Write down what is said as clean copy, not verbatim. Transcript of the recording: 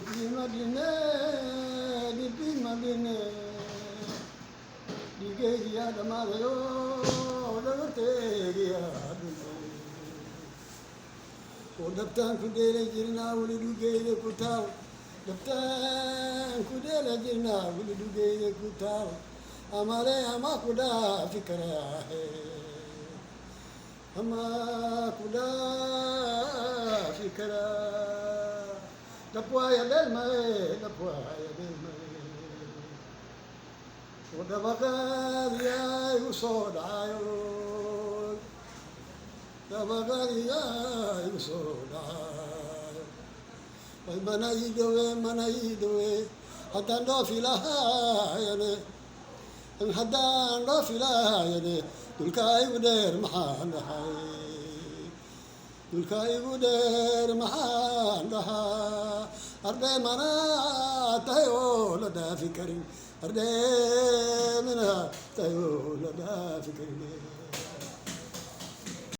Madine, Dipi Madine, Digeya Damayo, Davateria. Daptan Kudele Jirna, will you gay the Kutal? Daptan Kudele Jirna, will you gay the Kutal? Amare Amakuda Fikara, Amakuda Fikara. La poya del mare, la poya del mare. Oda bagaria usodayo, da bagaria usodayo. Ay manaidoe, hatando filahayane, ang hadando filahayane, tulkay uder mahanahay. Dulkai guder mahandaha arde mana tayo lada fikarin arde mana tayo lada fikarin